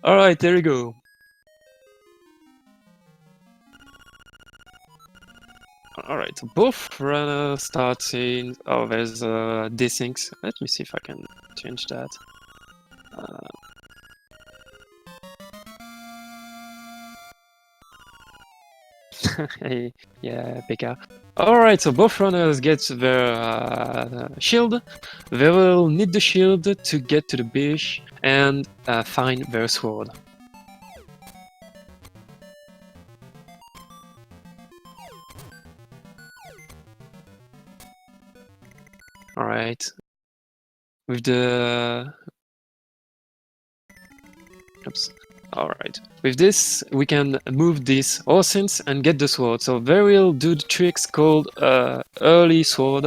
Alright, there we go. Alright, so both runners starting. Oh, there's desyncs. Let me see if I can change that. Hey, yeah, Pekka. Alright, so both runners get their shield. They will need the shield to get to the bush and find their sword. Alright. With the... Oops. Alright. With this, we can move these horses and get the sword. So they will do the tricks called early sword.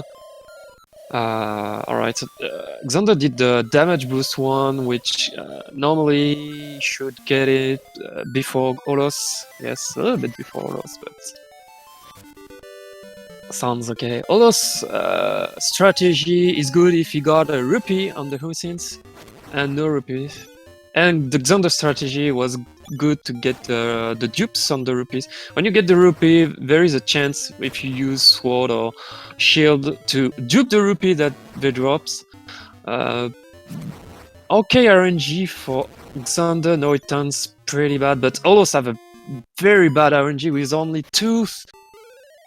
Alright, so Xander did the damage boost one, which normally should get it before aulos. Yes, a little bit before aulos, but sounds okay. Aulos strategy is good if you got a rupee on the Husins and no rupees. And the Xander strategy was good to get the dupes on the rupees. When you get the rupee, there is a chance if you use sword or shield to dupe the rupee that they drops. Okay RNG for Xander, no it turns pretty bad, but Aulos have a very bad RNG with only two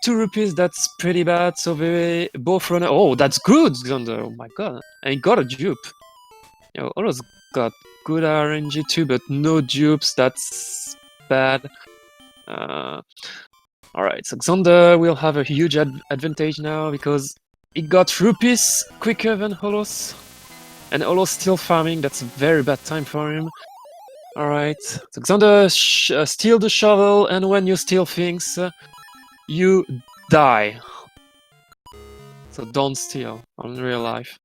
rupees, that's pretty bad, so they both run. Oh, that's good, Xander, oh my god. And he got a dupe. Yo, Aulos got good RNG too, but no dupes, that's bad. Alright, so Xander will have a huge advantage now because he got rupees quicker than Aulos. And Aulos still farming, that's a very bad time for him. Alright, so Xander steal the shovel, and when you steal things, you die. So don't steal on real life.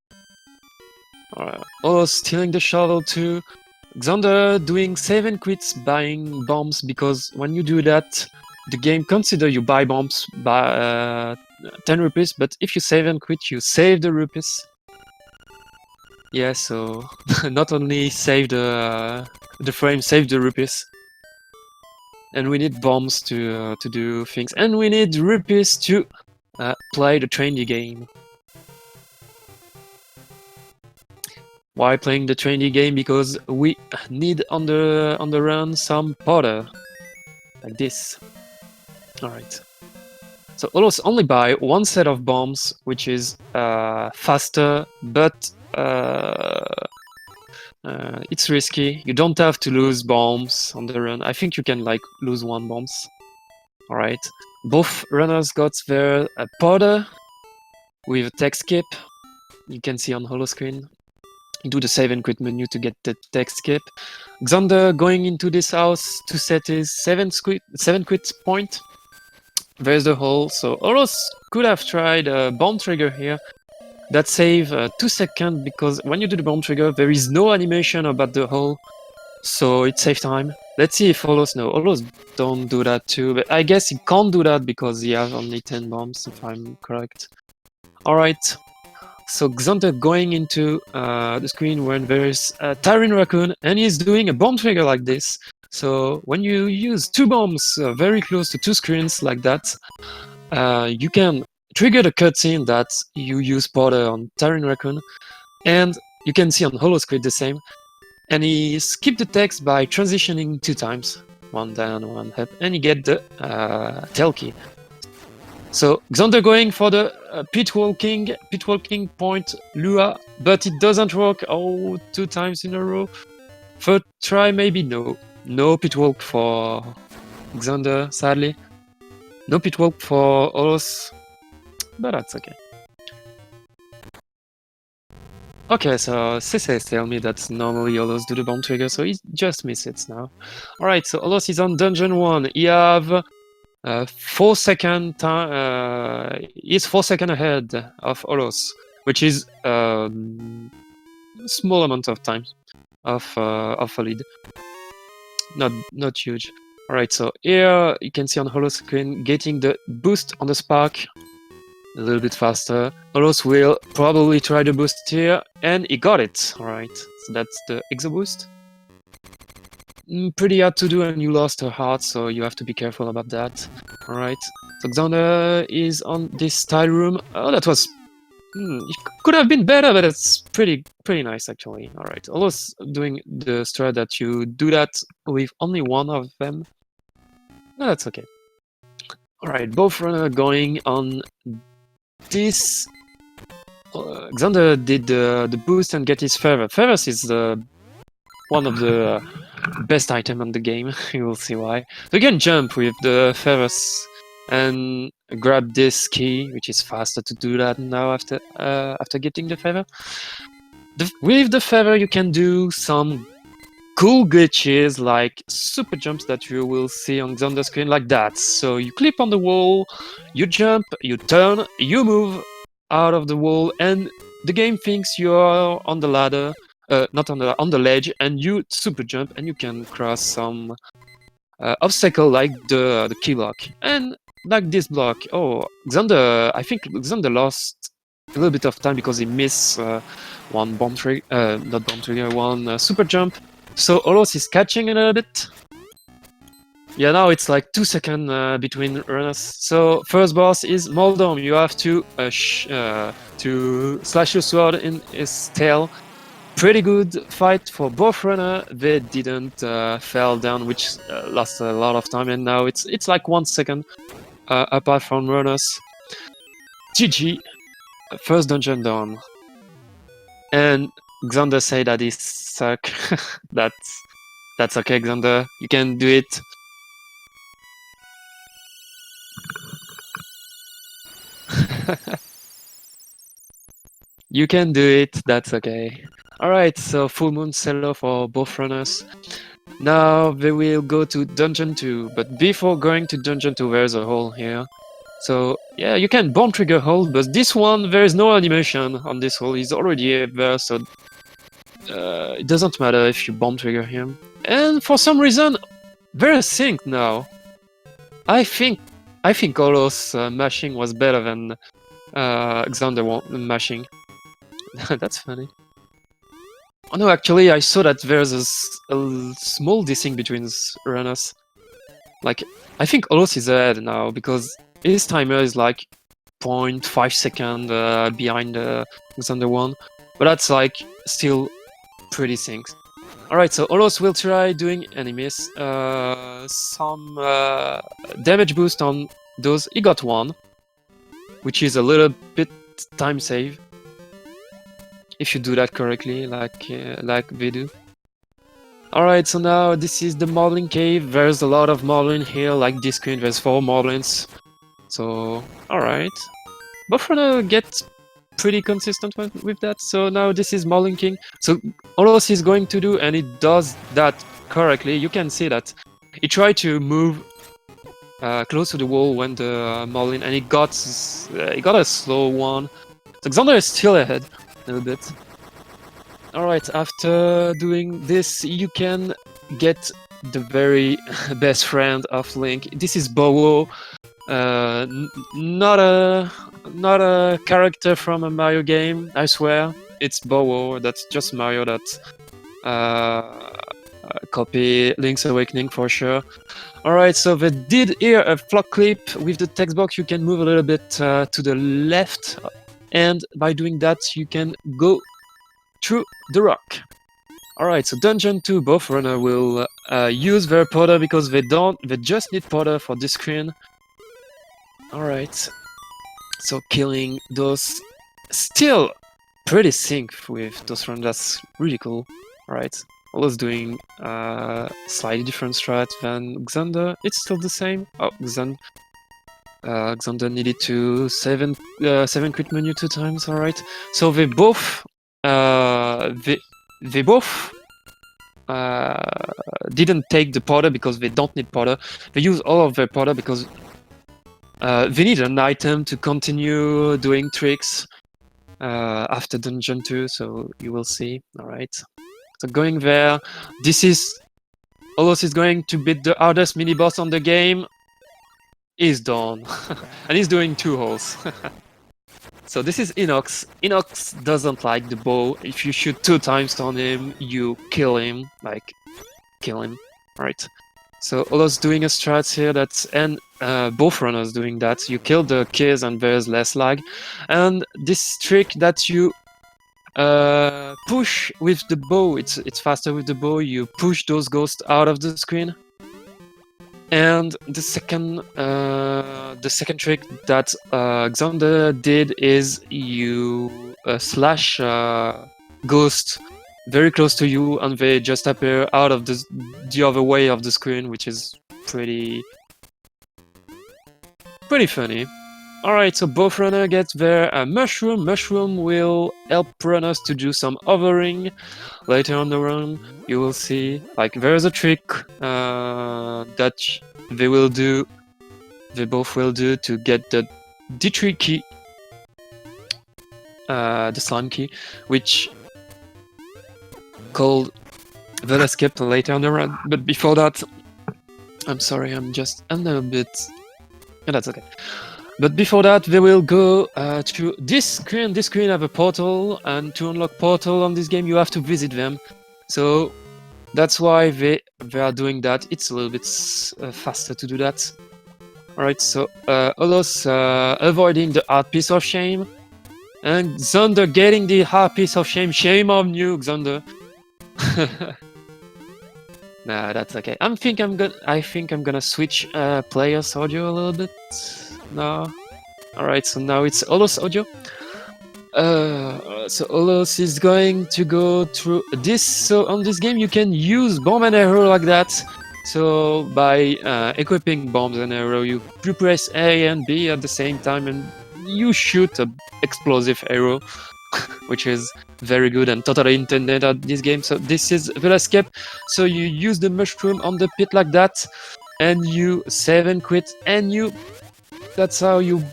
Alright, Aulos stealing the shovel too. Xander doing save and quits buying bombs, because when you do that, the game consider you buy bombs by 10 rupees, but if you save and quit, you save the rupees. Yeah, so not only save the frame, save the rupees. And we need bombs to do things, and we need rupees to play the trendy game. Why playing the trendy game? Because we need on the run some powder, like this. Alright. So Aulos only buy one set of bombs, which is faster, but it's risky. You don't have to lose bombs on the run. I think you can like lose one bombs. Alright. Both runners got their powder with a text skip. You can see on holo screen. You do the save and quit menu to get the text skip. Xander going into this house to set his 7 quit point. There's the hole, so Aulos could have tried a bomb trigger here. That save 2 seconds, because when you do the bomb trigger, there is no animation about the hole, so it saves time. Let's see if Aulos, no, Aulos don't do that too, but I guess he can't do that because he has only 10 bombs, if I'm correct. Alright, so Xander going into the screen when there's a Tyrian Raccoon, and he's doing a bomb trigger like this. So when you use 2 bombs very close to 2 screens like that, you can trigger the cutscene that you use powder on Tyrian Raccoon, and you can see on Holoscreen the same. And he skipped the text by transitioning 2 times, one down, one up, and you get the tail key. So Xander going for the pit walking point Lua, but it doesn't work. Oh, 2 times in a row. Third try, maybe no pit walk for Xander, sadly. No pit walk for Aulos, but that's okay. Okay, so CC tell me that normally Aulos do the bomb trigger, so he just missed it now. Alright, so Aulos is on dungeon 1. He have 4 second time. He's 4 seconds ahead of Aulos, which is a small amount of time of a lead. Not huge. Alright, so here you can see on holo screen getting the boost on the spark. a little bit faster. Aulos will probably try to boost here, and he got it. Alright, so that's the exo boost. Pretty hard to do, and you lost a heart, so you have to be careful about that. Alright, so Xander is on this tile room. Oh, that was... it could have been better, but it's pretty nice, actually. Alright, Aulos doing the strat that you do that with only one of them. No, that's okay. Alright, both runners going on this. Xander did the boost and get his feather. Feathers is one of the best item on the game. You will see why. So you can jump with the feathers and grab this key, which is faster to do that now after getting the feather. With the feather, you can do some cool glitches like super jumps that you will see on Xander's screen like that. So you clip on the wall, you jump, you turn, you move out of the wall, and the game thinks you are on the ladder, not on the ledge, and you super jump, and you can cross some obstacle like the key block and like this block. Oh, Xander! I think Xander lost a little bit of time because he missed one bomb trigger, not bomb trigger, one super jump. So Aulos is catching a little bit. Yeah, now it's like 2 seconds between runners. So first boss is Moldom. You have to slash your sword in his tail. Pretty good fight for both runners. They didn't fall down, which lost a lot of time, and now it's like 1 second apart from runners. GG. First dungeon done. And Xander say that he suck. That's okay, Xander. You can do it. You can do it. That's okay. Alright, so full moon sell for both runners. Now they will go to dungeon 2, but before going to dungeon 2 there's a hole here. So yeah, you can bomb trigger hole, but this one there is no animation on this hole. He's already there, so it doesn't matter if you bomb trigger him. And for some reason, they're synced now. I think Aulos mashing was better than Xander mashing. That's funny. Oh no, actually, I saw that there's a small desync between runners. Like, I think Aulos is ahead now because his timer is like 0.5 seconds behind Xander one, but that's like still pretty synced. Alright, so Aulos will try doing enemies. Some damage boost on those. He got one, which is a little bit time save. If you do that correctly, like they do. Alright, so now this is the Modeling Cave. There's a lot of Modeling here, like this screen, there's 4 Modelings. So, alright. Both runners get pretty consistent with that, so now this is Modeling King. So, Aulos is going to do, and he does that correctly. You can see that. He tried to move close to the wall when the Modeling, and he got a slow one. So Xander is still ahead. A little bit. Alright, after doing this, you can get the very best friend of Link. This is Bowo. Not a character from a Mario game, I swear. It's Bowo. That's just Mario that copy Link's Awakening for sure. Alright, so they did here a flock clip. With the text box, you can move a little bit to the left. And by doing that, you can go through the rock. Alright, so dungeon 2, both runners will use their powder because they just need powder for this screen. Alright, so killing those, still pretty sync with those runners, that's really cool. Alright, Aulos doing slightly different strat than Xander. It's still the same. Oh, Xander needed to 7 quit menu 2 times. Alright, so they both didn't take the powder because they don't need powder. They use all of their powder because they need an item to continue doing tricks after dungeon 2. So you will see. Alright, so going there. This is Aulos is going to beat the hardest mini boss on the game. He's done. And he's doing 2 holes. So this is Inox. Inox doesn't like the bow. If you shoot 2 times on him, you kill him. Like, kill him. Right. So Aulos doing a strat here and both runners doing that. You kill the keys and there's less lag. And this trick that you push with the bow, it's faster with the bow. You push those ghosts out of the screen. And the second trick that Xander did is you slash ghost very close to you, and they just appear out of the other way of the screen, which is pretty funny. Alright, so both runners get their mushroom. Mushroom will help runners to do some hovering. Later on the run, you will see, like, there's a trick that they both will do to get the D3 key, the slime key, which called the escape later on the run. But before that, I'm sorry, I'm just a little bit... Yeah, that's okay. But before that, they will go to this screen. This screen have a portal, and to unlock portal on this game, you have to visit them. So that's why they are doing that. It's a little bit faster to do that. Alright, so Aulos avoiding the hard piece of shame, and Xander getting the hard piece of shame. Shame on you, Xander. Nah, that's okay. I think I'm gonna switch players audio a little bit. No. Alright, so now it's Aulos audio. So Aulos is going to go through this. So on this game you can use bomb and arrow like that. So by equipping bombs and arrow, you press A and B at the same time and you shoot a explosive arrow, which is very good and totally intended at this game. So this is the escape. So you use the mushroom on the pit like that, and you save and quit, and that's how you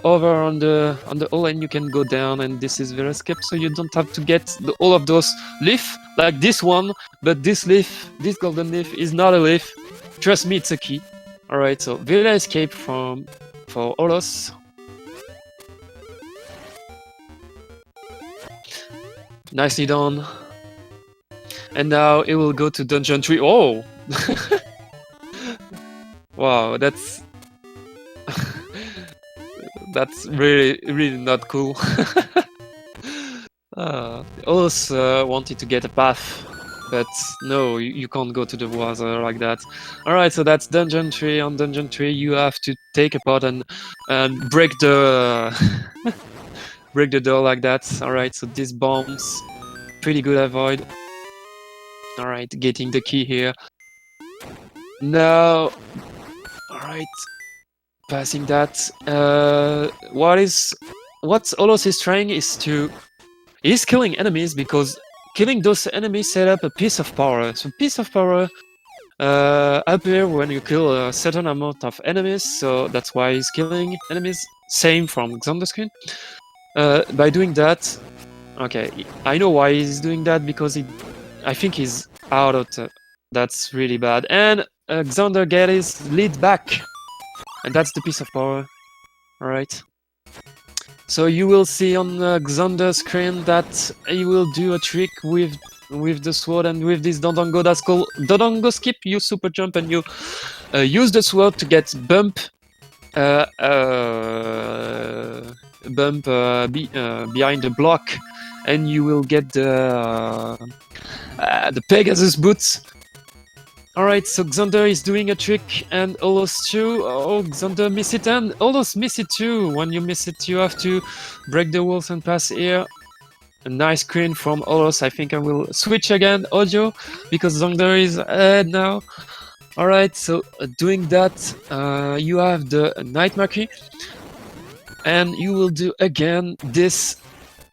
over on the hole, and you can go down, and this is the escape. So you don't have to get all of those leaf like this one, but this golden leaf is not a leaf. Trust me, it's a key. All right, so Villa escape for Aulos. Nicely done. And now it will go to dungeon 3. Oh! Wow, that's really not cool. Aulos wanted to get a path, but no, you can't go to the water like that. Alright, so that's dungeon 3. On dungeon 3 you have to take a pot and break the break the door like that. Alright, so these bombs, pretty good avoid. Alright, getting the key here. Now, alright, passing that. What Aulos is trying is he's killing enemies, because killing those enemies set up a piece of power. So piece of power appear when you kill a certain amount of enemies, so that's why he's killing enemies. Same from Xander's screen. By doing that, okay, I know why he's doing that, because I think he's out of that's really bad. And Xander gets his lead back, and that's the piece of power. Alright. So you will see on Xander's screen that he will do a trick with the sword and with this Dodongo. That's called Dodongo skip. You super jump and you use the sword to get bump behind the block, and you will get the Pegasus boots. Alright, so Xander is doing a trick, and Aulos too. Oh, Xander miss it, and Aulos miss it too. When you miss it, you have to break the walls and pass here. A nice screen from Aulos. I think I will switch again audio, because Xander is ahead now. Alright, so doing that, you have the Nightmare key, and you will do again this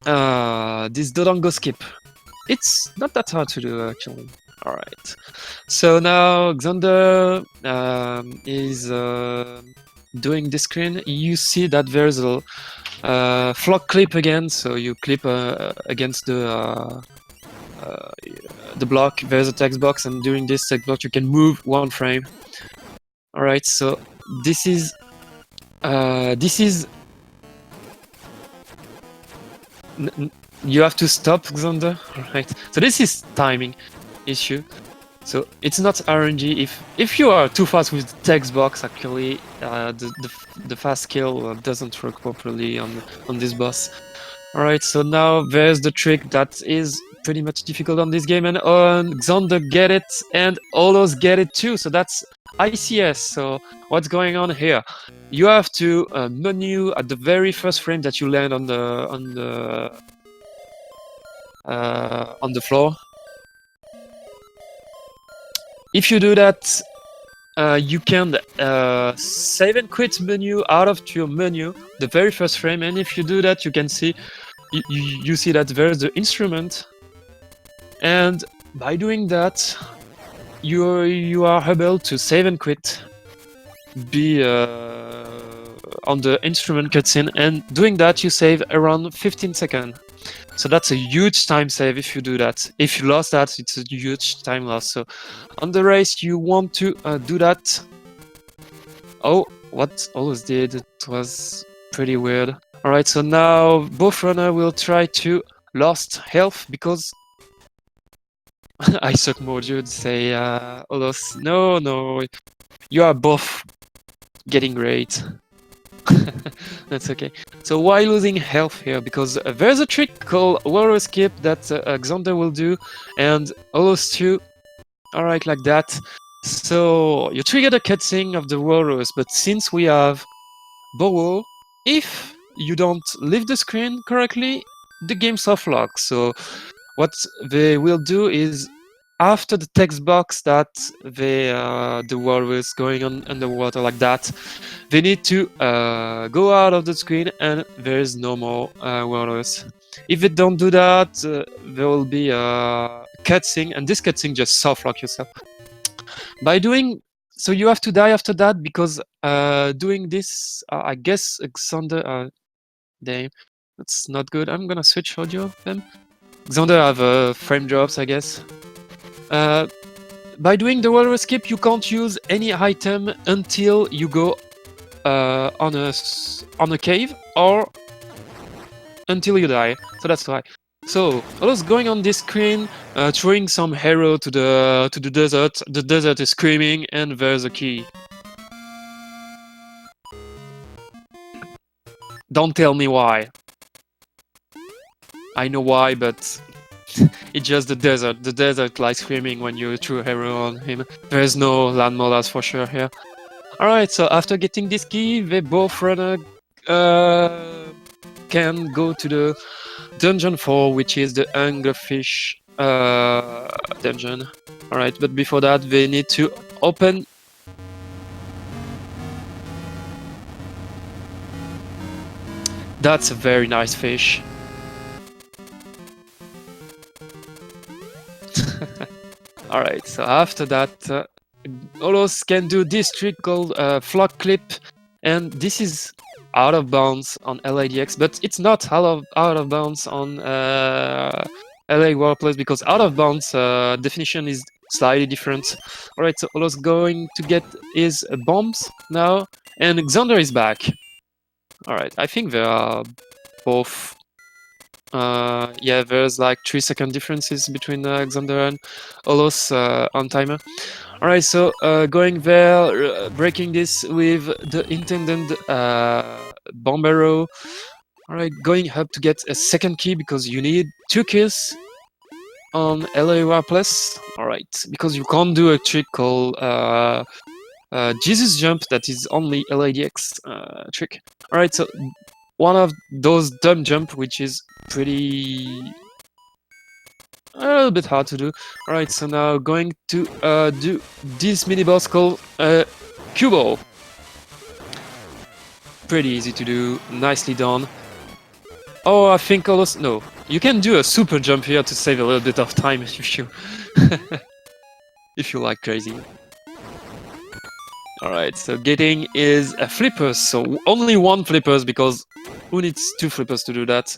Dodongo skip. It's not that hard to do, actually. Alright, so now Xander is doing this screen. You see that there's a flock clip again, so you clip against the block. There's a text box, and during this text box you can move 1 frame. Alright, so this is You have to stop Xander. Right. So this is timing issue. So it's not RNG. If you are too fast with the text box, actually, the fast kill doesn't work properly on this boss. All right. So now there's the trick that is pretty much difficult on this game, and Xander get it, and aulos get it too. So that's ICS. So what's going on here? You have to menu at the very first frame that you land on the floor. If you do that, you can save and quit menu out of your menu, the very first frame, and if you do that, you can see you see that there's the instrument, and by doing that, you are able to save and quit, be on the instrument cutscene, and doing that you save around 15 seconds. So that's a huge time save if you do that. If you lost that, it's a huge time loss. So on the race, you want to do that. Oh, what aulos did, it was pretty weird. Alright, so now both runner will try to lost health because I suck more, dude. Say aulos, no, you are both getting great. That's okay. So why losing health here? Because there's a trick called Warrior Skip that Xander will do, and aulos too. Alright, like that. So you trigger the cutscene of the Warriors, but since we have Bowo, if you don't leave the screen correctly, the game soft locks. So what they will do is, after the text box that the world is going on underwater like that, they need to go out of the screen and there is no more worlds. If they don't do that, there will be a cutscene, and this cutscene just soft lock yourself. By doing so, you have to die after that because doing this, I guess Xander. Damn, that's not good. I'm gonna switch audio then. Xander have frame drops, I guess. By doing the wall skip, you can't use any item until you go on a cave or until you die. So that's why. So I was going on this screen, throwing some arrow to the desert. The desert is screaming, and there's a key. Don't tell me why. I know why, but it's just the desert. The desert lies screaming when you throw arrow on him. There's no land molas for sure here. Alright, so after getting this key, they both runner can go to the dungeon 4, which is the anglerfish dungeon. Alright, but before that, they need to open. That's a very nice fish. Alright, so after that, aulos can do this trick called flock clip, and this is out of bounds on LADX, but it's not out of bounds on LA Warpless, because out of bounds definition is slightly different. Alright, so aulos going to get his bombs now, and Xander is back. Alright, I think they are both. Yeah, there's like 3-second differences between Xander and aulos on timer. Alright, so going there, breaking this with the intended bomb arrow. Alright, going up to get a second key because you need 2 kills on LA Warpless. Alright, because you can't do a trick called Jesus Jump that is only LADX trick. Alright, so one of those dumb jump, which is pretty a little bit hard to do. Alright, so now going to do this mini boss called Cubo. Pretty easy to do, nicely done. Oh, I think almost no. You can do a super jump here to save a little bit of time if you if you like crazy. Alright, so getting is a flippers, so only 1 flippers because who needs 2 flippers to do that?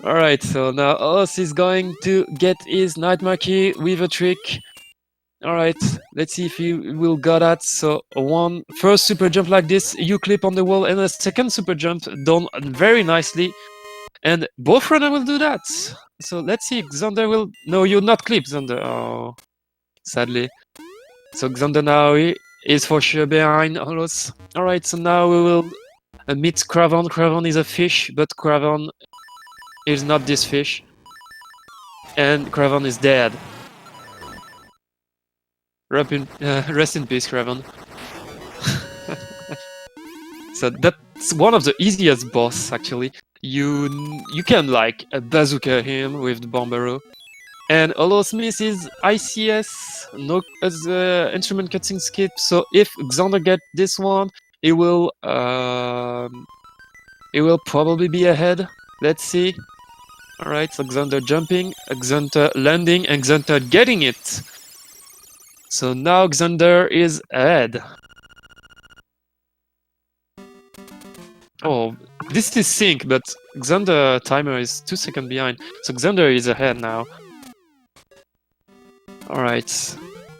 Alright, so now aulos is going to get his nightmare key with a trick. Alright, let's see if he will got that. So one first super jump like this, you clip on the wall, and a second super jump done very nicely. And both runner will do that. So let's see if Xander will... No, you'll not clip, Xander. Oh, sadly. So Xander now is for sure behind aulos. Alright, so now we will meet Craven. Craven is a fish, but Craven is not this fish. And Craven is dead. Rest in peace, Craven. So that's one of the easiest boss, actually. You can like bazooka him with the bomb arrow. And aulos misses ICS, no as instrument cutscene skip. So if Xander get this one, he will probably be ahead. Let's see. Alright, so Xander jumping, Xander landing, and Xander getting it. So now Xander is ahead. Oh, this is sync, but Xander timer is 2 seconds behind. So Xander is ahead now. Alright.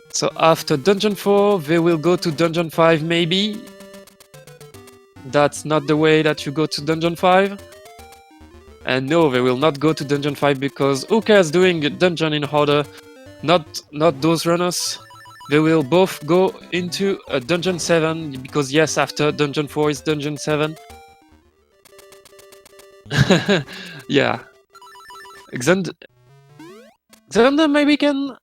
So after Dungeon 4, they will go to Dungeon 5 maybe. That's not the way that you go to Dungeon 5. And no, they will not go to Dungeon 5 because Uka is doing a dungeon in order. Not those runners. They will both go into a Dungeon 7 because yes, after Dungeon 4 is Dungeon 7. Yeah. Xander maybe can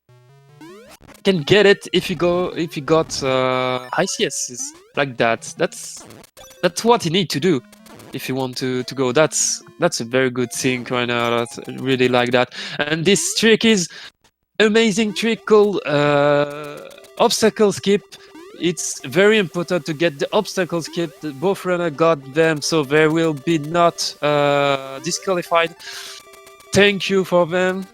get it if he got ICSs like that. That's what he need to do if you want to go. That's a very good thing right now. I really like that. And this trick is amazing trick called obstacle skip. It's very important to get the obstacle skip. Both runner got them, so they will be not disqualified. Thank you for them.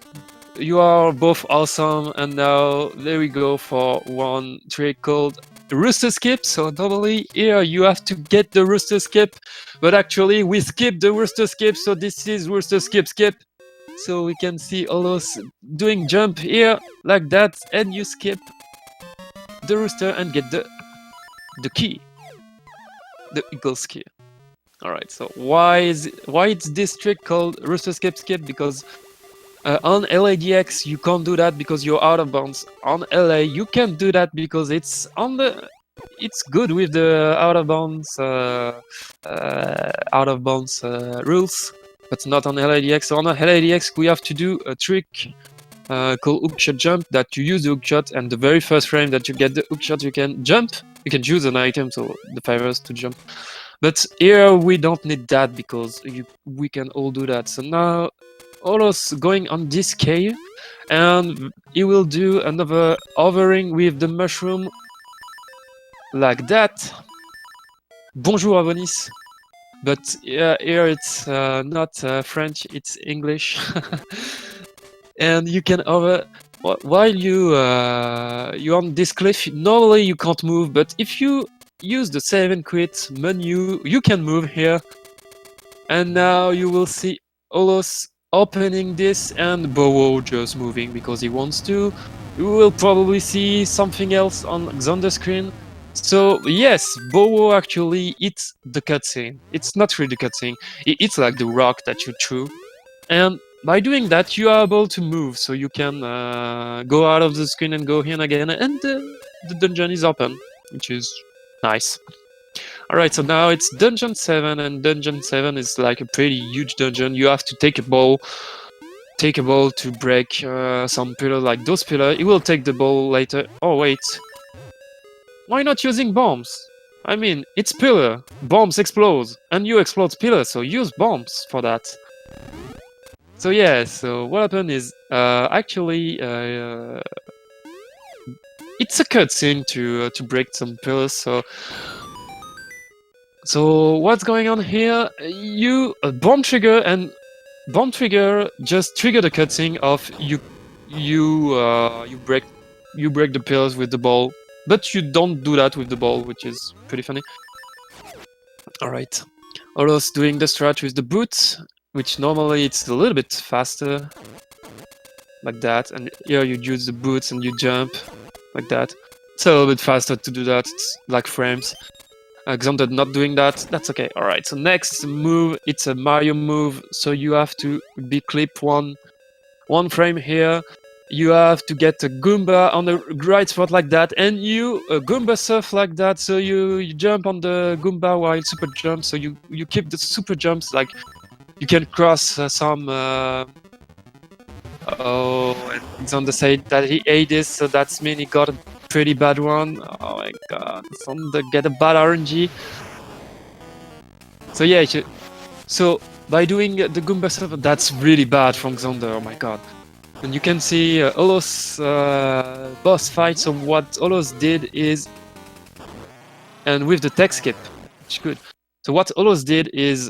You are both awesome. And now there we go for one trick called rooster skip. So normally here you have to get the rooster skip, but actually we skip the rooster skip. So this is rooster skip. So we can see aulos doing jump here like that, and you skip the rooster and get the key, the eagle's key. Alright, so why is this trick called rooster skip? Because on LADX you can't do that because you're out of bounds. On LA you can do that because it's good with the out of bounds rules, but not on LADX. So on LADX we have to do a trick called hookshot jump, that you use the hookshot, and the very first frame that you get the hookshot you can jump. You can choose an item, so the favors to jump. But here we don't need that because we can all do that. So now aulos going on this cave, and he will do another hovering with the mushroom like that. Bonjour Avonis. But here it's not French, it's English. And you can hover while you're on this cliff. Normally you can't move, but if you use the save and quit menu, you can move here. And now you will see aulos opening this and Bowo just moving because he wants to. You will probably see something else on Xander's screen. So yes, Bowo actually eats the cutscene. It's not really the cutscene. It's like the rock that you threw. And by doing that, you are able to move, so you can go out of the screen and go in again, and the dungeon is open, which is nice. Alright, so now it's Dungeon 7, and Dungeon 7 is like a pretty huge dungeon. You have to take a ball to break some pillar, like those pillars. It will take the ball later. Oh wait, why not using bombs? I mean, it's pillar, bombs explode, and you explode pillar, so use bombs for that. So yeah, so what happened is actually it's a cutscene to break some pillars. So what's going on here? You bomb trigger, and bomb trigger just trigger the cutscene of you break the pillars with the ball, but you don't do that with the ball, which is pretty funny. All right, aulos doing the strat with the boots, which normally it's a little bit faster, like that. And here you use the boots and you jump. like that. It's a little bit faster to do that. It's like frames. Xander not doing that. That's okay. All right. So next move, it's a Mario move. So you have to be clip one frame here. You have to get a Goomba on the right spot like that, and you Goomba surf like that. So you jump on the Goomba while super jump. So you keep the super jumps, like you can cross some. Oh, and Xander said that he ate this, so that's mean he got a pretty bad one. Oh my god, Xander get a bad RNG. So yeah, so by doing the Goomba surf, that's really bad from Xander. Oh my god. And you can see aulos boss fight. So what aulos did is, and with the tech skip, which is good. So what aulos did is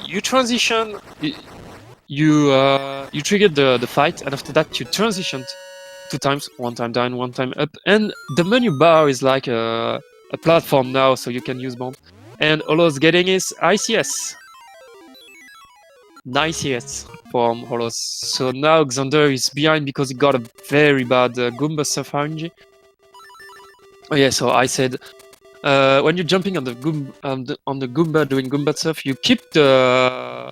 you transition, you triggered the fight, and after that you transitioned 2 times, 1 time down, 1 time up, and the menu bar is like a platform now, so you can use bomb. And aulos getting his ICS. Nice hits from aulos. So now Xander is behind because he got a very bad Goomba surf RNG. Oh yeah, so I said when you're jumping on the Goomba doing Goomba surf, you keep the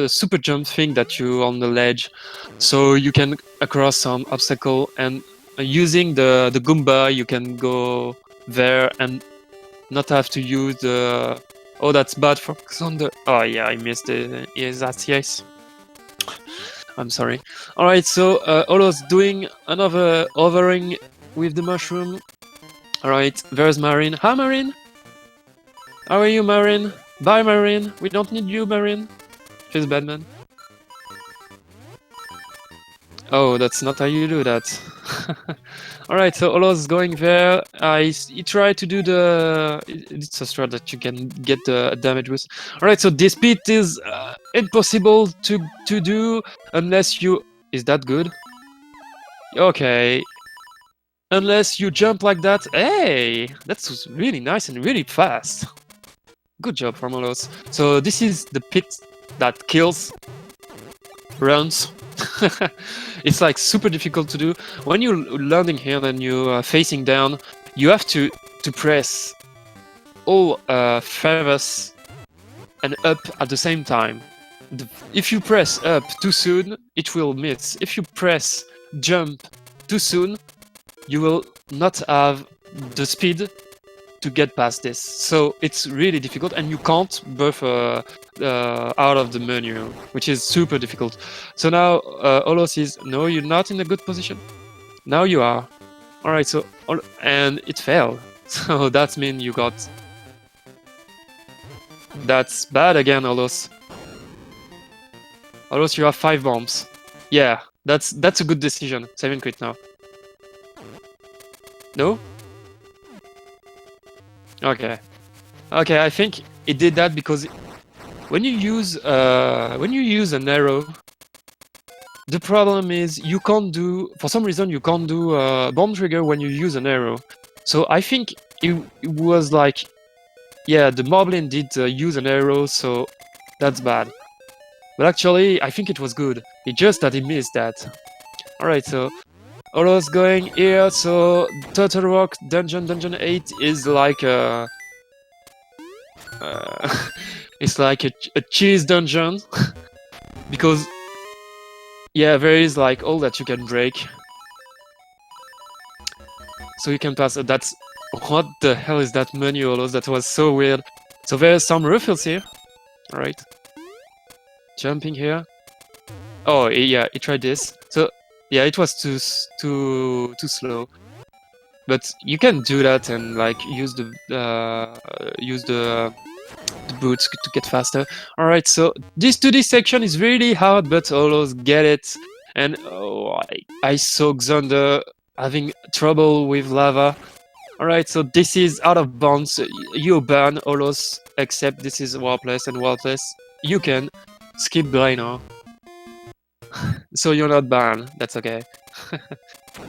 super jump thing that you on the ledge, so you can across some obstacle, and using the Goomba you can go there and not have to use the. Oh, that's bad for Xander. Oh yeah, I missed it. Yes, that's yes. I'm sorry. All right, so aulos doing another overing with the mushroom. All right, there's Marin. Hi, Marin. How are you, Marin? Bye, Marin. We don't need you, Marin. She's bad, man. Oh, that's not how you do that. Alright, so aulos going there. He tried to do the. It's a strat that you can get the damage with. Alright, so this pit is impossible to do unless you. Is that good? Okay. Unless you jump like that. Hey! That's really nice and really fast. Good job from aulos. So this is the pit that kills, runs. It's like super difficult to do. When you're landing here and you're facing down, you have to press all feathers and up at the same time. If you press up too soon, it will miss. If you press jump too soon, you will not have the speed to get past this. So it's really difficult, and you can't buff out of the menu, which is super difficult. So now aulos is, no, you're not in a good position. Now you are. Alright, so, and it failed. So that means you got. That's bad again, aulos. aulos, you have 5 bombs. Yeah, that's a good decision. 7 quit now. No? Okay. Okay, I think it did that because when you use an arrow, the problem is you can't do, for some reason you can't do bomb trigger when you use an arrow. So I think it was like, yeah, the Moblin did use an arrow, so that's bad. But actually, I think it was good. It's just that he missed that. Alright, so aulos going here, so Turtle Rock Dungeon 8 is like a... it's like a cheese dungeon. Because, yeah, there is like all that you can break. So you can pass, that's... What the hell is that menu, aulos? That was so weird. So there's some ruffles here. Alright. Jumping here. Oh, yeah, he tried this. So, yeah, it was too slow. But you can do that and like use the boots to get faster. Alright, so this 2D section is really hard, but aulos get it. And oh, I saw Xander having trouble with lava. Alright, so this is out of bounds. You ban aulos, except this is Warpless, and Warpless you can skip Brainer. So you're not banned, that's okay.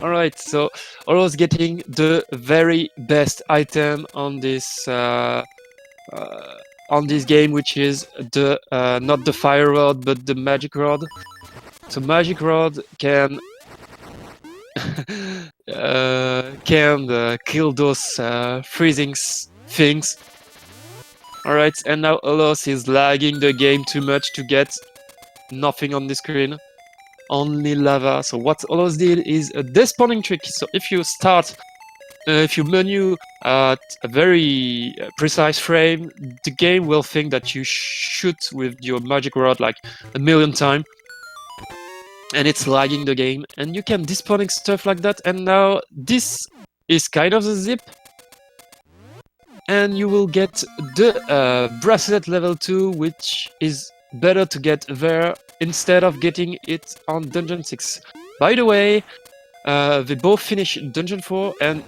Alright, so aulos getting the very best item on this game, which is the not the fire rod but the magic rod. So magic rod can can kill those freezing things. Alright, and now aulos is lagging the game too much to get nothing on the screen. Only lava. So what aulos did is a despawning trick. So if you start, if you menu at a very precise frame, the game will think that you shoot with your magic rod like a million times. And it's lagging the game, and you can despawning stuff like that. And now this is kind of the zip, and you will get the bracelet level 2, which is better to get there instead of getting it on dungeon 6. By the way, they both finish dungeon 4, and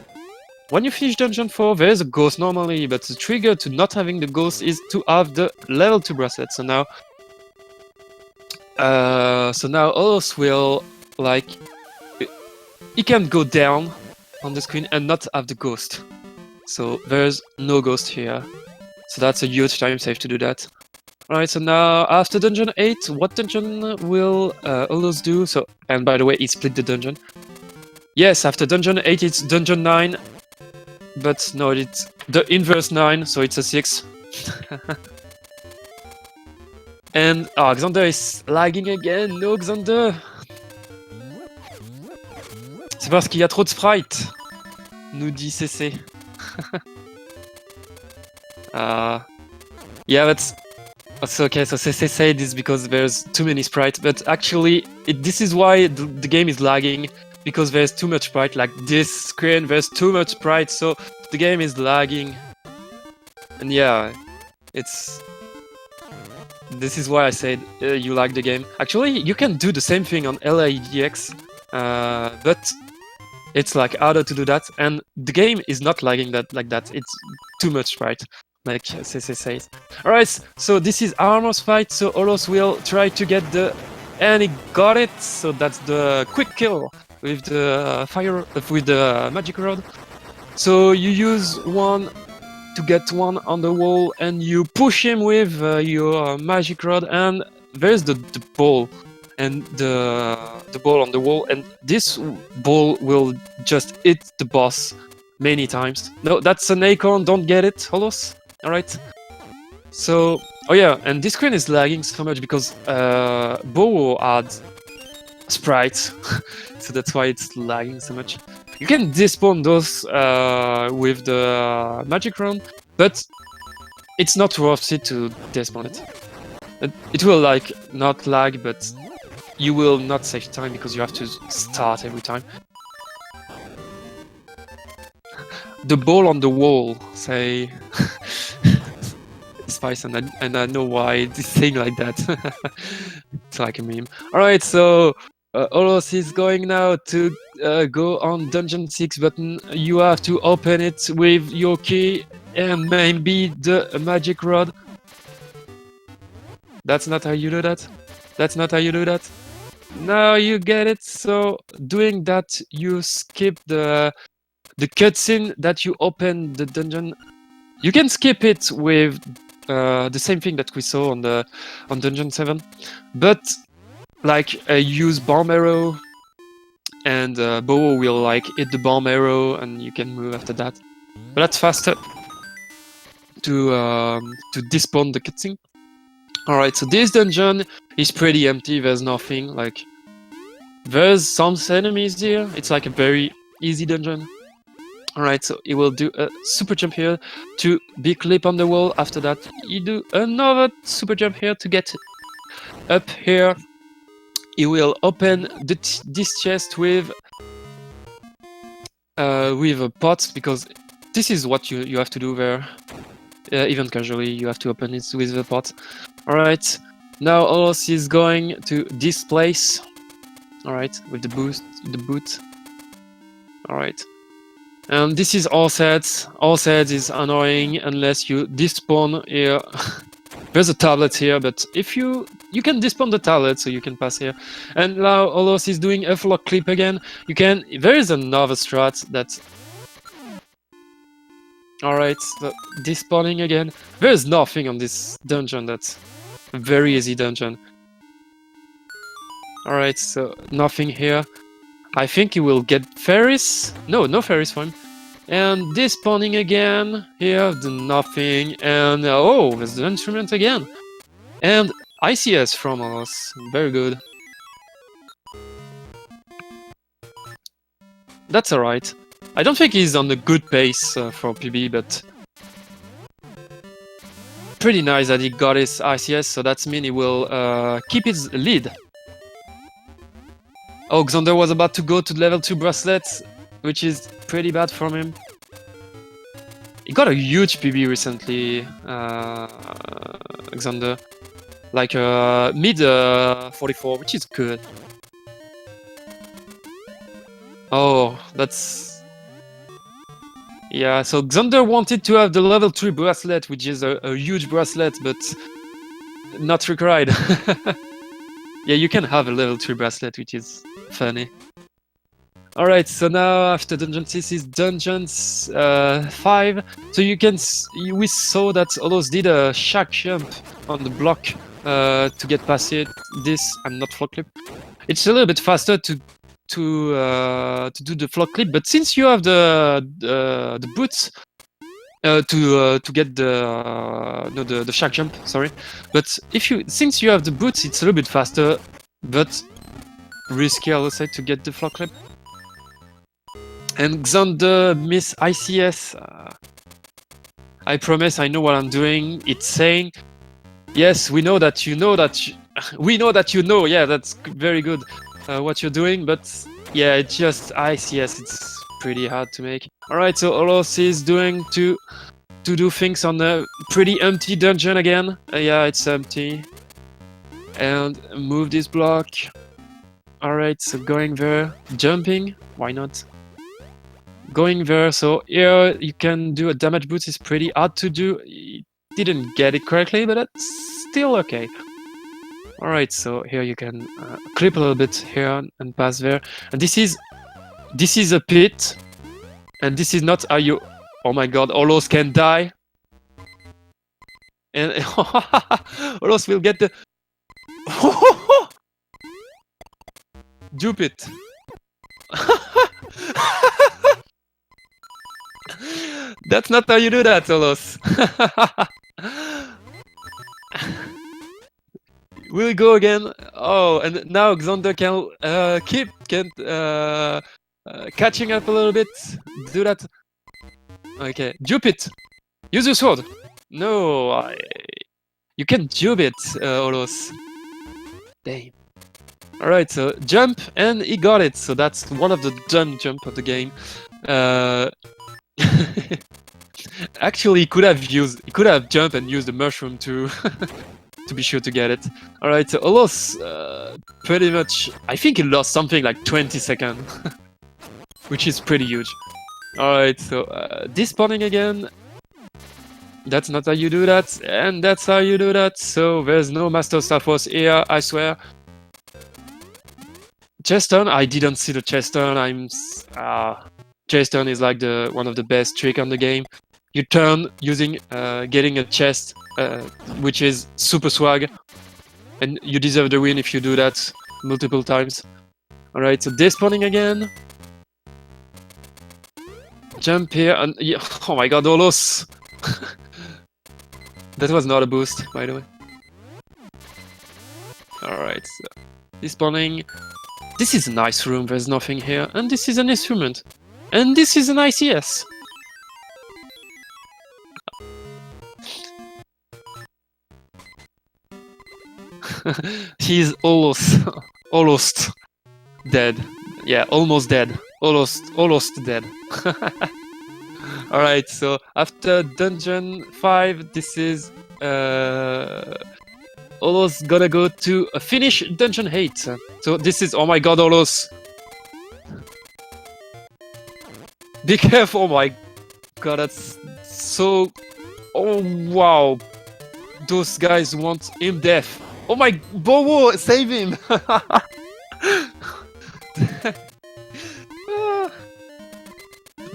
when you finish dungeon 4, there is a ghost normally, but the trigger to not having the ghost is to have the level 2 bracelet. So now aulos will, like, he can go down on the screen and not have the ghost. So there's no ghost here. So that's a huge time save to do that. Alright, so now after dungeon 8, what dungeon will aulos do? So, and by the way, he split the dungeon. Yes, after dungeon 8 it's dungeon 9. But no, it's the inverse 9, so it's a 6. And Xander is lagging again. No, Xander. C'est parce qu'il y a trop de sprites, nous dit CC. Yeah, that's okay. So CC said this because there's too many sprites, but actually, this is why the game is lagging, because there's too much sprite. Like this screen, there's too much sprite, so the game is lagging. And yeah, this is why I said you like the game. Actually, you can do the same thing on LADX, but it's like harder to do that, and the game is not lagging like that. It's too much sprite, like CC says. Alright, so this is Armor's fight, so aulos will try to get the... And he got it, so that's the quick kill with the with the magic rod. So you use one to get one on the wall, and you push him with your magic rod, and there's the ball, and the ball on the wall, and this ball will just hit the boss many times. No, that's an acorn, don't get it, aulos. Alright. So, oh yeah, and this screen is lagging so much because Bowo had sprites, so that's why it's lagging so much. You can despawn those with the magic run, but it's not worth it to despawn it. It will like not lag, but you will not save time because you have to start every time. The ball on the wall, say Spice, and I know why it's saying like that. It's like a meme. Alright, so aulos is going now to go on dungeon 6 button. You have to open it with your key and maybe the magic rod. That's not how you do that. That's not how you do that. Now you get it. So doing that, you skip the cutscene that you open the dungeon. You can skip it with the same thing that we saw on dungeon 7, but like use bomb arrow, and Bowo will like hit the bomb arrow, and you can move after that. But that's faster to despawn the cutscene. Alright, so this dungeon is pretty empty. There's nothing. Like there's some enemies here. It's like a very easy dungeon. Alright, so he will do a super jump here to be clip on the wall. After that, he do another super jump here to get up here. He will open this chest with a pot, because this is what you have to do there. Even casually, you have to open it with a pot. Alright, now aulos is going to this place. Alright, with the boot. Alright. And this is all sets. All sets is annoying unless you despawn here. There's a tablet here, but if you can despawn the tablet, so you can pass here. And now aulos is doing a flock clip again. There is another strat that... Alright, so despawning again. There is nothing on this dungeon. That's a very easy dungeon. Alright, so nothing here. I think he will get Ferris. No Ferris for him. And despawning again. Here, the nothing. And oh, there's the instrument again. And ICS from us. Very good. That's alright. I don't think he's on a good pace for PB, but pretty nice that he got his ICS, so that means he will keep his lead. Oh, Xander was about to go to level 2 bracelets, which is pretty bad from him. He got a huge PB recently, Xander. Like mid 44, which is good. Oh, that's... Yeah, so Xander wanted to have the level 3 bracelet, which is a huge bracelet, but not required. Yeah, you can have a level 3 bracelet, which is funny. Alright, so now after Dungeon 6 is Dungeons 5. So you can... we saw that Aulos did a shack jump on the block to get past it. This and not flock clip. It's a little bit faster to do the flock clip, but since you have the boots to get the shack jump, sorry. But since you have the boots, it's a little bit faster, but risky, I would say, to get the flock clip. And Xander miss ICS. I promise I know what I'm doing. It's saying, yes, we know that you know that we know that you know. Yeah, that's very good. What you're doing, but yeah, it's just ICS. It's pretty hard to make. Alright, so Aulos is doing to do things on a pretty empty dungeon again. Yeah, it's empty. And move this block. Alright, so going there, jumping. Why not? Going there. So here you can do a damage boost. Is pretty hard to do. He didn't get it correctly, but that's still okay. Alright, so here you can clip a little bit here and pass there. And this is a pit, and this is not how you... Oh my god, Aulos can die. And Aulos will get the... Dupe it. That's not how you do that, Aulos. We'll go again. Oh, and now Xander can catching up a little bit. Do that. Okay, dupe it. Use your sword. No, you can dupe it, Aulos. Damn. Alright, so jump, and he got it. So that's one of the done jump of the game. Actually, he could have jumped and used the mushroom to to be sure to get it. Alright, so Aulos pretty much, I think he lost something like 20 seconds, which is pretty huge. Alright, so despawning again. That's not how you do that, and that's how you do that. So there's no Master Star Force here, I swear. Chest turn, I didn't see the chest turn. Chest turn is like one of the best trick on the game. You turn using getting a chest, which is super swag, and you deserve the win if you do that multiple times. Alright, so despawning again. Jump here, and yeah, oh my god, Aulos! That was not a boost, by the way. Alright, so despawning. This is a nice room, there's nothing here, and this is an instrument. And this is an ICS. He's almost dead. Yeah, almost dead. Almost dead. Alright, so after Dungeon 5, this is Aulos gonna go to finish Dungeon 8. So this is, oh my god, Aulos. Be careful, oh my god, that's so... Oh wow. Those guys want him death. Oh my... Bowo, save him!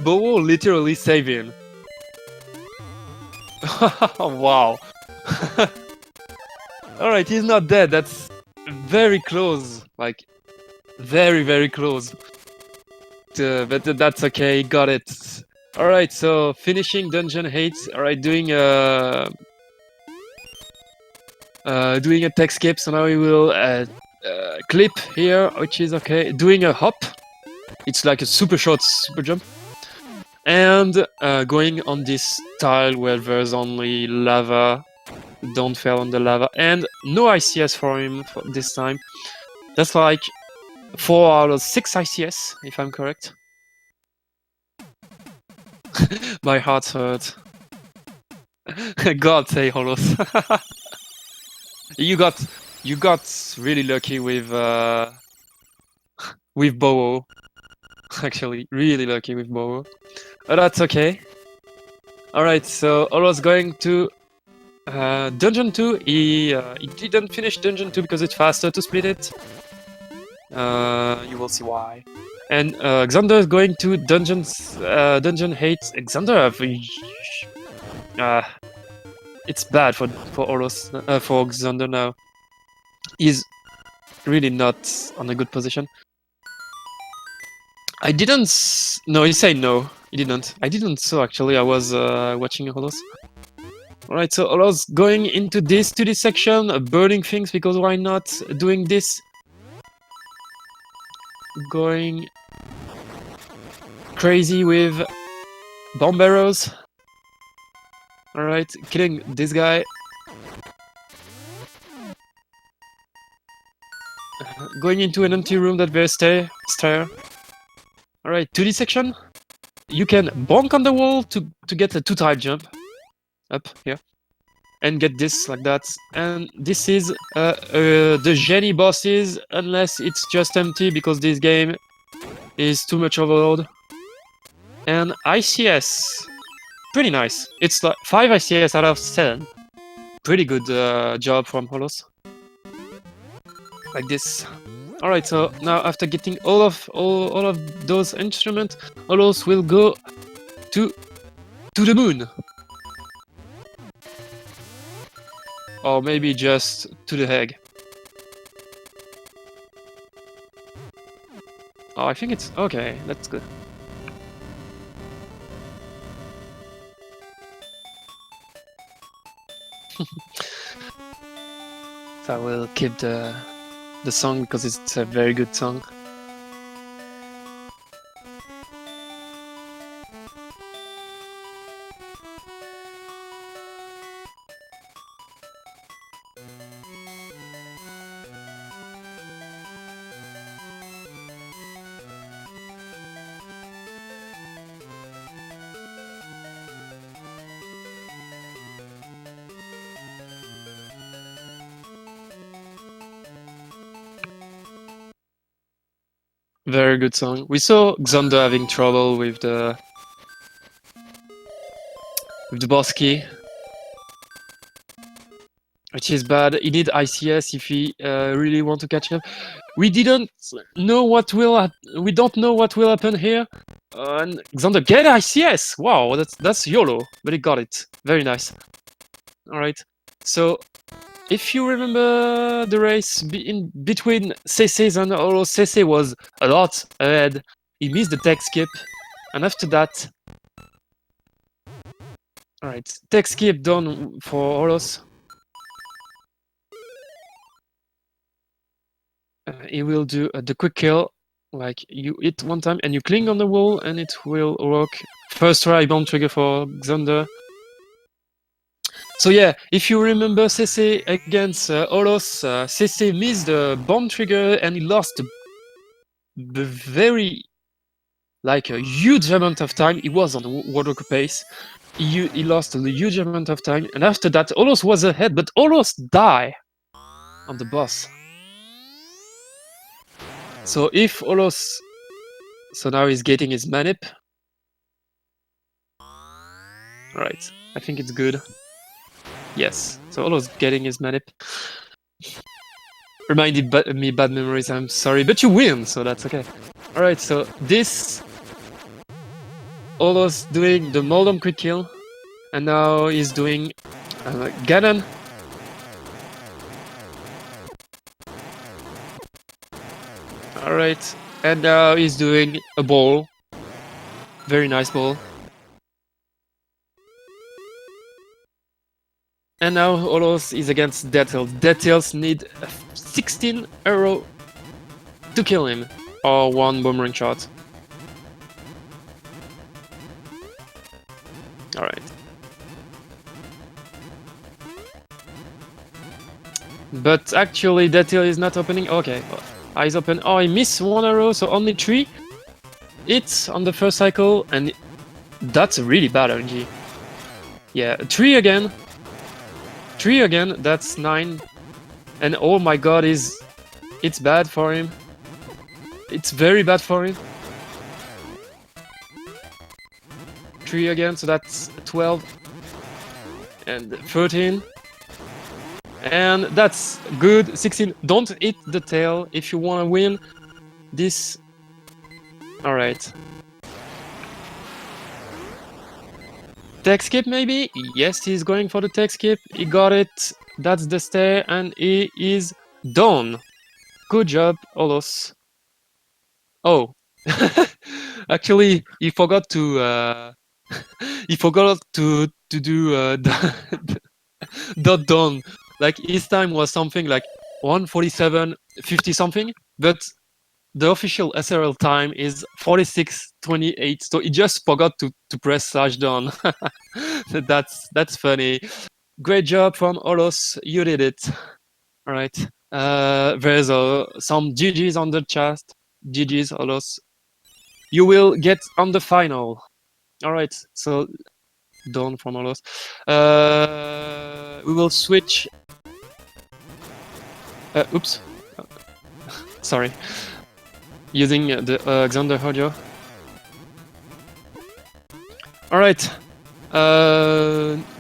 Bowo literally save him. Wow. Alright, he's not dead. That's very close. Like, very, very close. but that's okay. Got it. All right. So finishing dungeon 8. All right, doing a tech skip. So now we will clip here, which is okay. Doing a hop. It's like a super short super jump. And going on this tile where there's only lava. Don't fall on the lava. And no ICS for him for this time. That's like 4 out of 6 ICS, if I'm correct. My heart hurt. God say aulos. You got really lucky with Bowo. Actually, really lucky with Bowo. But that's okay. Alright, so aulos going to Dungeon 2. He didn't finish Dungeon 2 because it's faster to split it. You will see why. And Xander is going to Dungeon 8. Xander, it's bad for aulos, for Xander now. He's really not on a good position. I didn't. No, he said no. He didn't. I didn't. So actually, I was watching aulos. All right, so aulos going into this section, burning things because why not? Doing this, going crazy with bomb arrows. All right, killing this guy. Going into an empty room that there's stair. Alright, 2D section. You can bonk on the wall to get a 2-type jump. Up here. And get this like that. And this is the Genie bosses, unless it's just empty because this game is too much overload. And ICS. Pretty nice. It's like 5 ICS out of 7. Pretty good job from aulos. Like this. Alright, so now after getting all of those instruments, aulos will go to the moon. Or maybe just to the egg. Oh, I think it's okay, that's good. So I will keep the song because it's a very good song. Very good song. We saw Xander having trouble with the boss key, which is bad. He need ICS if he really want to catch up. We didn't know what will. We don't know what will happen here. And Xander get ICS. Wow, that's YOLO, but he got it. Very nice. All right. So if you remember the race in between CC's and aulos, CC was a lot ahead. He missed the tech skip, and after that, all right, tech skip done for aulos. He will do the quick kill, like you hit one time and you cling on the wall, and it will work. First try bomb trigger for Xander. So yeah, if you remember CC against aulos, CC missed the bomb trigger and he lost the very, like a huge amount of time. He was on water pace. He lost a huge amount of time, and after that, aulos was ahead, but aulos died on the boss. So if aulos, so now he's getting his manip. Right, I think it's good. Yes, so aulos getting his manip. Reminded me bad memories, I'm sorry, but you win, so that's okay. Alright, so this aulos doing the Moldom quick kill, and now he's doing Ganon. Alright, And now he's doing a ball. Very nice ball. And now aulos is against Dead Tails. Dead Tails need 16 arrow to kill him. Or one boomerang shot. Alright. But actually Dead Tails is not opening. Okay. Eyes open. Oh, he missed one arrow, so only 3 hits on the first cycle, and that's really bad RNG. Yeah, 3 again. 3 again, that's 9. And oh my god, it's bad for him. It's very bad for him. 3 again, so that's 12. And 13. And that's good. 16. Don't hit the tail if you want to win this. Alright. Tech skip maybe? Yes, he's going for the tech skip. He got it. That's the stair, and he is done. Good job, aulos. Oh. Actually, he forgot to he forgot to do dot done. Like his time was something like 1:47:50 something, but the official SRL time is 46:28. So he just forgot to press /done. That's funny. Great job from aulos. You did it. All right. There's some GGs on the chat. GGs, aulos. You will get on the final. All right. So done from aulos. We will switch. Oops. Sorry. Using the Xander audio. Alright.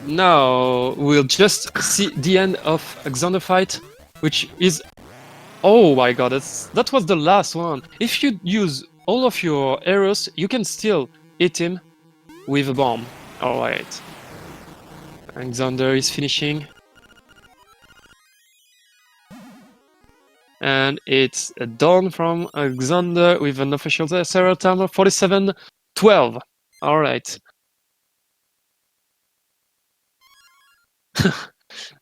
Now we'll just see the end of Xander fight, which is... Oh my god, that was the last one. If you use all of your arrows, you can still hit him with a bomb. Alright. And Xander is finishing. And it's done from Xander with an official SRL time of 47:12. Alright.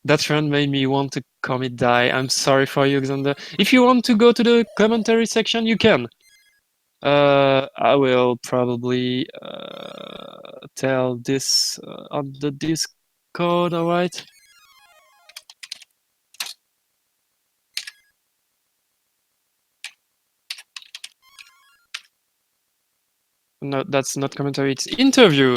That run made me want to commit die. I'm sorry for you, Xander. If you want to go to the commentary section, you can. I will probably tell this on the Discord, alright? No, that's not commentary, it's interview.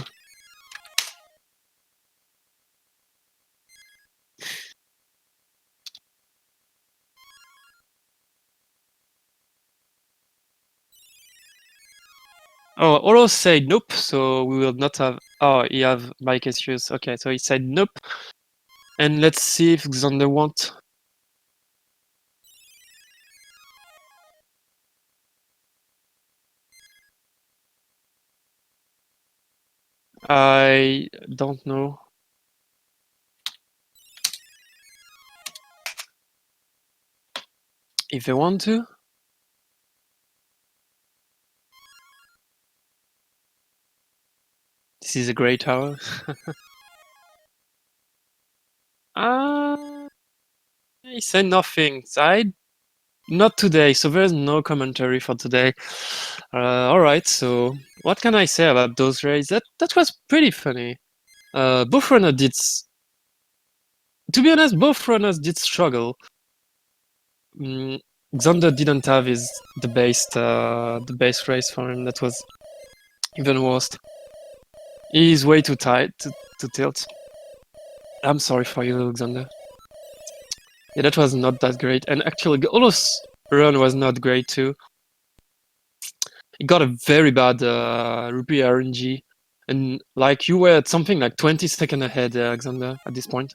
Oh, aulos said nope, so we will not have... Oh, he have mic issues. Okay, so he said nope. And let's see if Xander wants. I don't know. If they want to. This is a great tower. He said nothing. Not today, so there's no commentary for today. Alright, so what can I say about those raids? That was pretty funny. Both runners did... To be honest, both runners did struggle. Xander didn't have the base race for him. That was even worse. He's way too tight to tilt. I'm sorry for you, Xander. Yeah, that was not that great. And actually, aulos run was not great too. He got a very bad rupee RNG. And like you were at something like 20 seconds ahead, Xander, at this point.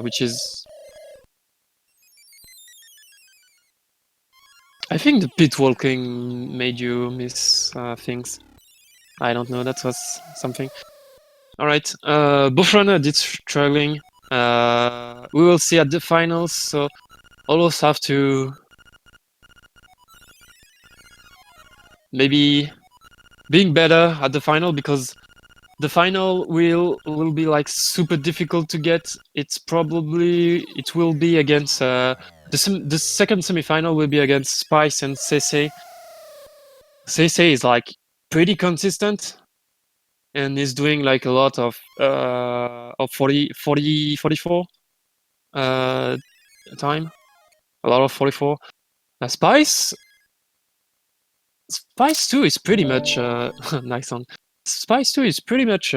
Which is... I think the pit walking made you miss things. I don't know, that was something. Alright, both runners did struggling. We will see at the finals, so aulos have to maybe being better at the final, because the final will be like super difficult to get. It will be against the second semifinal will be against Spice and CC. CC is like pretty consistent and is doing like a lot of 44 time, a lot of 44. Spice 2 is pretty much nice one. Spice 2 is pretty much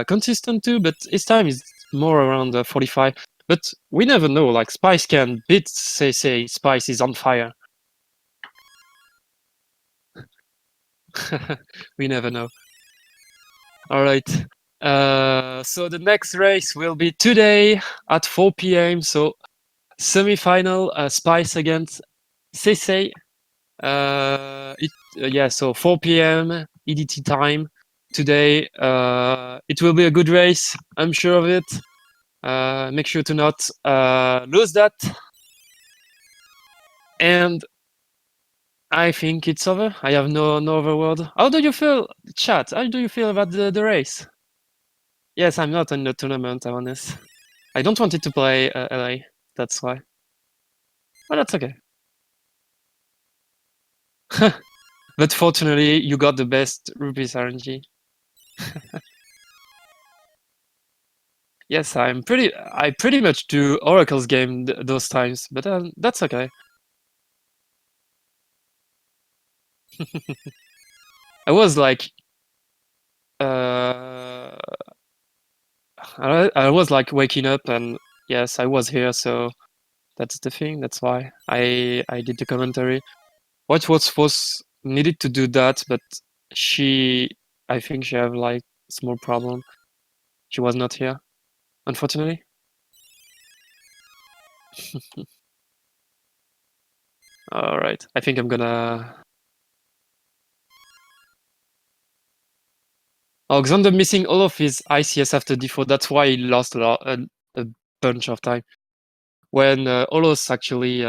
consistent too, but his time is more around 45. But we never know, like Spice can beat say Spice is on fire. We never know. Alright. So the next race will be today at 4 p.m. So semi-final Spice against CC. So 4 p.m. EDT time today. It will be a good race. I'm sure of it. Make sure to not lose that. And I think it's over. I have no other word. How do you feel, chat? How do you feel about the race? Yes, I'm not in the tournament, I'm honest. I don't want it to play LA. That's why. But that's okay. But fortunately, you got the best rupees RNG. Yes, I pretty much do Oracle's game those times, but that's okay. I was like, I was like waking up, and yes, I was here, so that's the thing. That's why I did the commentary. What was needed to do that, but I think she have like small problem. She was not here, unfortunately. All right, I think I'm gonna. Oh, Xander missing all of his ICS after D4. That's why he lost a bunch of time. When aulos actually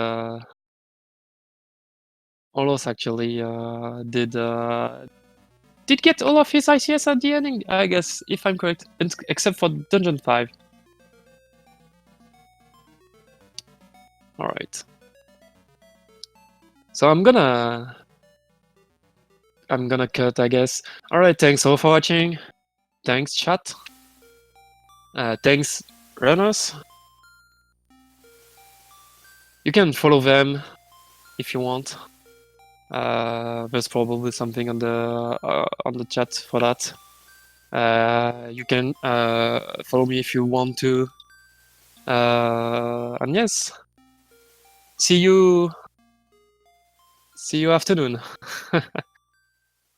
did get all of his ICS at the ending, I guess, if I'm correct, except for Dungeon 5. All right. So I'm gonna cut, I guess. All right, thanks all for watching. Thanks, chat. Thanks, runners. You can follow them if you want. There's probably something on the chat for that. You can follow me if you want to. And yes, see you afternoon.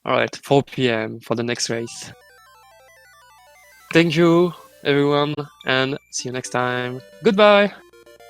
All right, 4 p.m. for the next race. Thank you, everyone, and see you next time. Goodbye.